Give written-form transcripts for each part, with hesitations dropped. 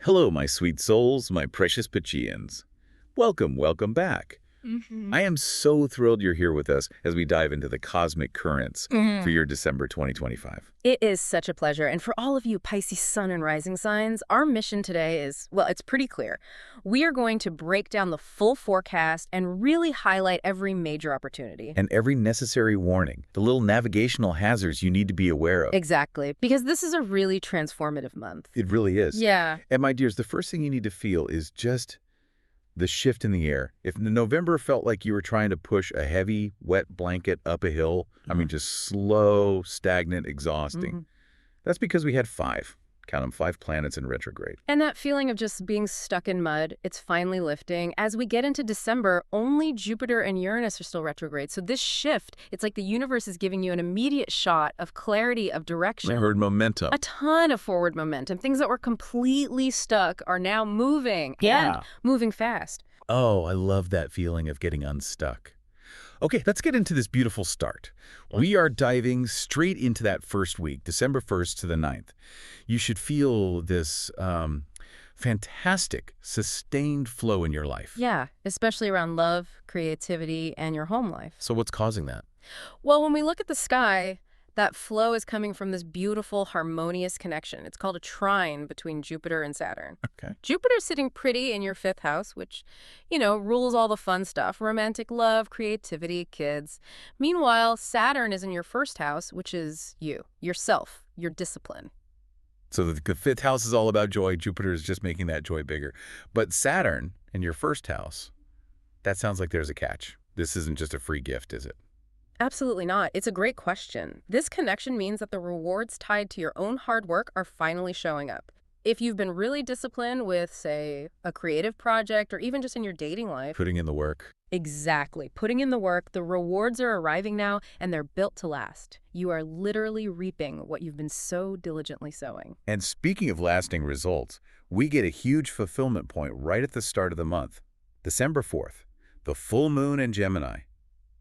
Hello, my sweet souls, my precious Pacheans. Welcome back. I am so thrilled you're here with us as we dive into the cosmic currents for your December 2025. It is such a pleasure. And for all of you Pisces sun and rising signs, our mission today is, well, it's pretty clear. We are going to break down the full forecast and really highlight every major opportunity. And every necessary warning, the little navigational hazards you need to be aware of. Exactly, because this is a really transformative month. It really is. Yeah. And my dears, the first thing you need to feel is just the shift in the air. If November felt like you were trying to push a heavy, wet blanket up a hill, I mean, just slow, stagnant, exhausting, that's because we had count them, 5 planets in retrograde. And that feeling of just being stuck in mud, it's finally lifting. As we get into December, only Jupiter and Uranus are still retrograde. So this shift, it's like the universe is giving you an immediate shot of clarity of direction. I heard momentum. A ton of forward momentum. Things that were completely stuck are now moving. And moving fast. Oh, I love that feeling of getting unstuck. Okay, let's get into this beautiful start. We are diving straight into that first week, December 1st to the 9th. You should feel this fantastic, sustained flow in your life. Yeah, especially around love, creativity, and your home life. So what's causing that? Well, when we look at the sky, that flow is coming from this beautiful, harmonious connection. It's called a trine between Jupiter and Saturn. Okay. Jupiter's sitting pretty in your 5th house, which, rules all the fun stuff, romantic love, creativity, kids. Meanwhile, Saturn is in your 1st house, which is you, yourself, your discipline. So the 5th house is all about joy. Jupiter is just making that joy bigger. But Saturn in your 1st house, that sounds like there's a catch. This isn't just a free gift, is it? Absolutely not. It's a great question. This connection means that the rewards tied to your own hard work are finally showing up. If you've been really disciplined with, say, a creative project or even just in your dating life. Putting in the work. Exactly. Putting in the work, the rewards are arriving now, and they're built to last. You are literally reaping what you've been so diligently sowing. And speaking of lasting results, we get a huge fulfillment point right at the start of the month. December 4th, the full moon in Gemini.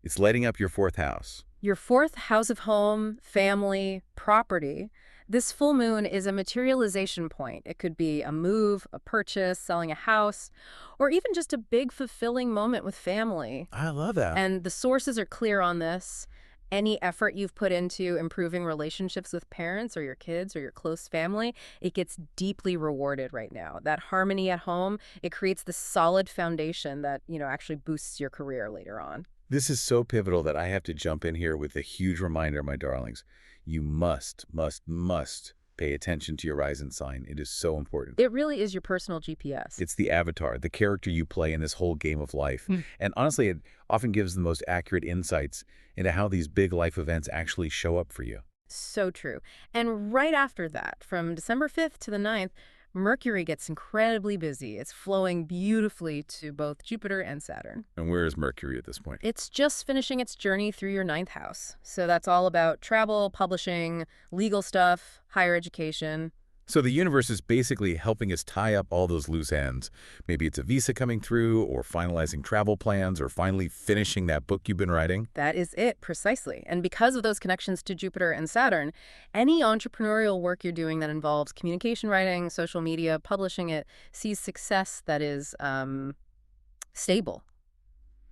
It's lighting up your 4th house. Your 4th house of home, family, property. This full moon is a materialization point. It could be a move, a purchase, selling a house, or even just a big fulfilling moment with family. I love that. And the sources are clear on this. Any effort you've put into improving relationships with parents or your kids or your close family, it gets deeply rewarded right now. That harmony at home, it creates the solid foundation that, actually boosts your career later on. This is so pivotal that I have to jump in here with a huge reminder, my darlings. You must pay attention to your rising sign. It is so important. It really is your personal GPS. It's the avatar, the character you play in this whole game of life. And honestly, it often gives the most accurate insights into how these big life events actually show up for you. So true. And right after that, from December 5th to the 9th, Mercury gets incredibly busy. It's flowing beautifully to both Jupiter and Saturn. And where is Mercury at this point? It's just finishing its journey through your 9th house. So that's all about travel, publishing, legal stuff, higher education. So the universe is basically helping us tie up all those loose ends. Maybe it's a visa coming through, or finalizing travel plans, or finally finishing that book you've been writing. That is it, precisely. And because of those connections to Jupiter and Saturn, any entrepreneurial work you're doing that involves communication writing, social media, publishing it, sees success that is stable,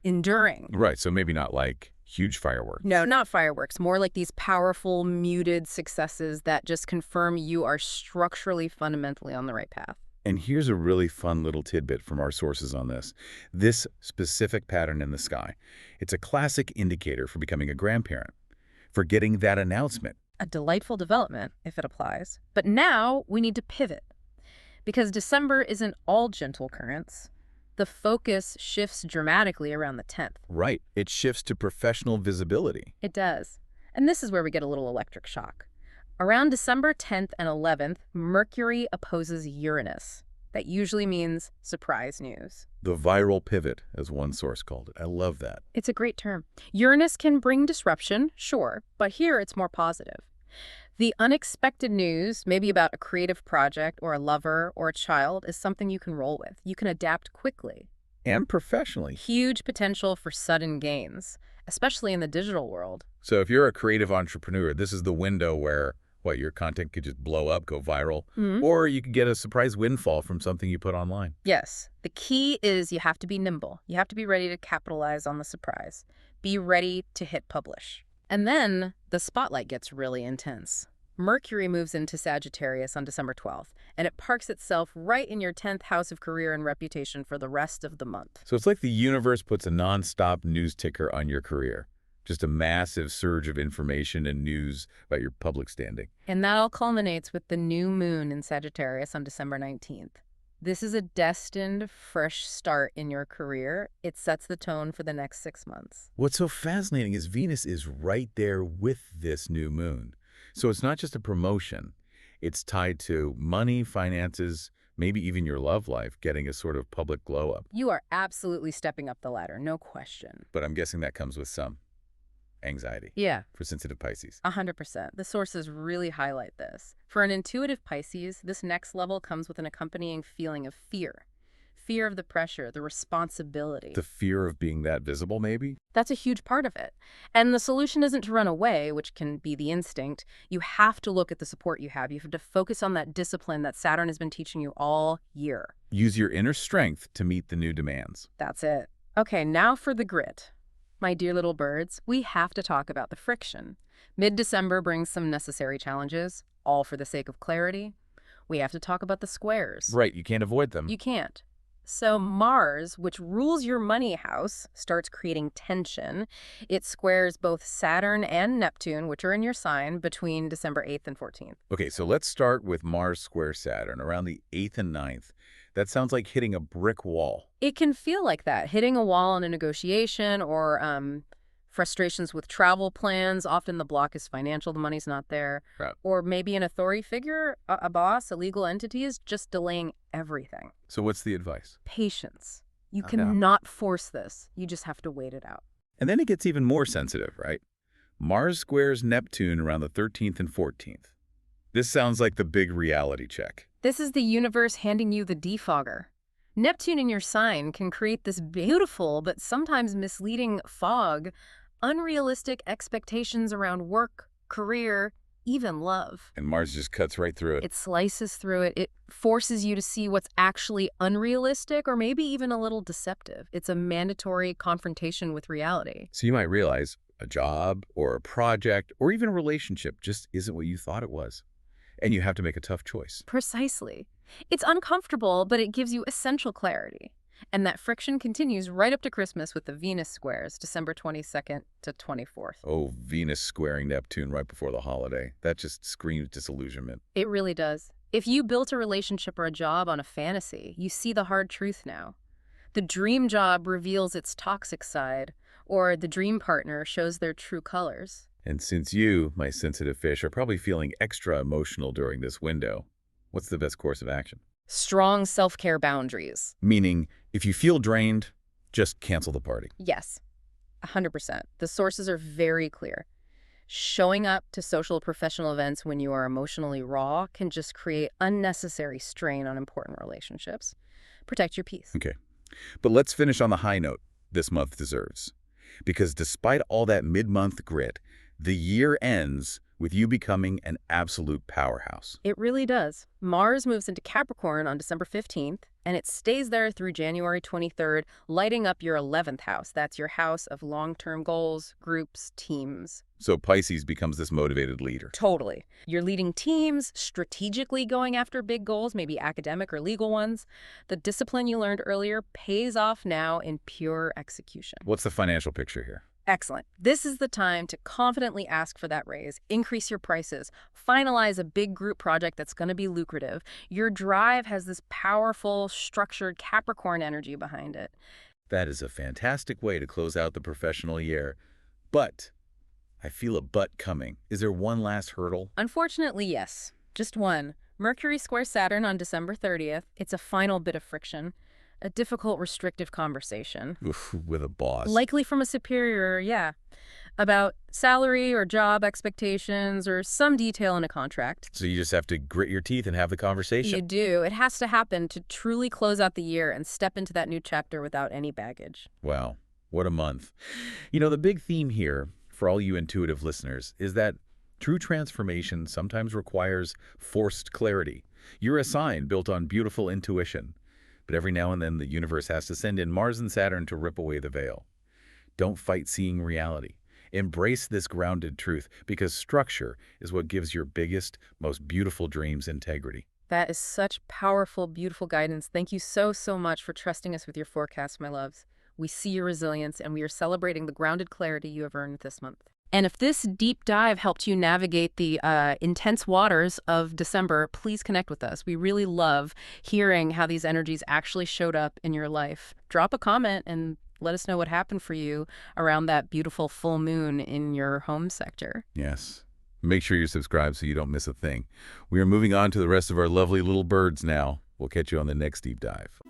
enduring. Right, so maybe not like huge fireworks. No, not fireworks. More like these powerful, muted successes that just confirm you are structurally, fundamentally on the right path. And here's a really fun little tidbit from our sources on this. This specific pattern in the sky, it's a classic indicator for becoming a grandparent, for getting that announcement. A delightful development, if it applies. But now we need to pivot. Because December isn't all gentle currents. The focus shifts dramatically around the 10th. Right. It shifts to professional visibility. It does. And this is where we get a little electric shock. Around December 10th and 11th, Mercury opposes Uranus. That usually means surprise news. The viral pivot, as one source called it. I love that. It's a great term. Uranus can bring disruption, sure, but here it's more positive. The unexpected news, maybe about a creative project or a lover or a child, is something you can roll with. You can adapt quickly. And professionally. Huge potential for sudden gains, especially in the digital world. So if you're a creative entrepreneur, this is the window where, What, your content could just blow up, go viral, Hmm. or you could get a surprise windfall from something you put online. Yes. The key is you have to be nimble. You have to be ready to capitalize on the surprise. Be ready to hit publish. And then the spotlight gets really intense. Mercury moves into Sagittarius on December 12th, and it parks itself right in your 10th house of career and reputation for the rest of the month. So it's like the universe puts a nonstop news ticker on your career. Just a massive surge of information and news about your public standing. And that all culminates with the new moon in Sagittarius on December 19th. This is a destined, fresh start in your career. It sets the tone for the next 6 months. What's so fascinating is Venus is right there with this new moon. So it's not just a promotion. It's tied to money, finances, maybe even your love life getting a sort of public glow up. You are absolutely stepping up the ladder, no question. But I'm guessing that comes with some anxiety Yeah. for sensitive Pisces. 100%. The sources really highlight this. For an intuitive Pisces, this next level comes with an accompanying feeling of fear. Fear of the pressure, the responsibility. The fear of being that visible, maybe? That's a huge part of it. And the solution isn't to run away, which can be the instinct. You have to look at the support you have. You have to focus on that discipline that Saturn has been teaching you all year. Use your inner strength to meet the new demands. That's it. Okay, now for the grit. My dear little birds, we have to talk about the friction. Mid-December brings some necessary challenges, all for the sake of clarity. We have to talk about the squares. Right, you can't avoid them. You can't. So Mars, which rules your money house, starts creating tension. It squares both Saturn and Neptune, which are in your sign, between December 8th and 14th. Okay, so let's start with Mars square Saturn around the 8th and 9th. That sounds like hitting a brick wall. It can feel like that, hitting a wall in a negotiation or frustrations with travel plans. Often the block is financial, the money's not there. Right. Or maybe an authority figure, a boss, a legal entity is just delaying everything. So what's the advice? Patience. You Yeah. cannot force this. You just have to wait it out. And then it gets even more sensitive, right? Mars squares Neptune around the 13th and 14th. This sounds like the big reality check. This is the universe handing you the defogger. Neptune in your sign can create this beautiful but sometimes misleading fog, unrealistic expectations around work, career, even love. And Mars just cuts right through it. It slices through it. It forces you to see what's actually unrealistic or maybe even a little deceptive. It's a mandatory confrontation with reality. So you might realize a job or a project or even a relationship just isn't what you thought it was. And you have to make a tough choice. Precisely. It's uncomfortable, but it gives you essential clarity. And that friction continues right up to Christmas with the Venus squares, December 22nd to 24th. Oh, Venus squaring Neptune right before the holiday. That just screams disillusionment. It really does. If you built a relationship or a job on a fantasy, you see the hard truth now. The dream job reveals its toxic side, or the dream partner shows their true colors. And since you, my sensitive fish, are probably feeling extra emotional during this window, what's the best course of action? Strong self-care boundaries. Meaning, if you feel drained, just cancel the party. Yes, 100%. The sources are very clear. Showing up to social or professional events when you are emotionally raw can just create unnecessary strain on important relationships. Protect your peace. Okay. But let's finish on the high note this month deserves. Because despite all that mid-month grit, the year ends with you becoming an absolute powerhouse. It really does. Mars moves into Capricorn on December 15th, and it stays there through January 23rd, lighting up your 11th house. That's your house of long-term goals, groups, teams. So Pisces becomes this motivated leader. Totally. You're leading teams, strategically going after big goals, maybe academic or legal ones. The discipline you learned earlier pays off now in pure execution. What's the financial picture here? Excellent. This is the time to confidently ask for that raise, increase your prices, finalize a big group project that's going to be lucrative. Your drive has this powerful, structured Capricorn energy behind it. That is a fantastic way to close out the professional year. But I feel a but coming. Is there one last hurdle? Unfortunately, yes. Just one. Mercury squares Saturn on December 30th. It's a final bit of friction. A difficult, restrictive conversation. Oof, with a boss. Likely from a superior, yeah. About salary or job expectations or some detail in a contract. So you just have to grit your teeth and have the conversation. You do. It has to happen to truly close out the year and step into that new chapter without any baggage. Wow, what a month. You know, the big theme here, for all you intuitive listeners, is that True transformation sometimes requires forced clarity. You're a sign built on beautiful intuition. But every now and then the universe has to send in Mars and Saturn to rip away the veil. Don't fight seeing reality. Embrace this grounded truth because structure is what gives your biggest, most beautiful dreams integrity. That is such powerful, beautiful guidance. Thank you so, so much for trusting us with your forecast, my loves. We see your resilience, and we are celebrating the grounded clarity you have earned this month. And if this deep dive helped you navigate the intense waters of December, please connect with us. We really love hearing how these energies actually showed up in your life. Drop a comment and let us know what happened for you around that beautiful full moon in your home sector. Yes. Make sure you're subscribed so you don't miss a thing. We are moving on to the rest of our lovely little birds now. We'll catch you on the next deep dive.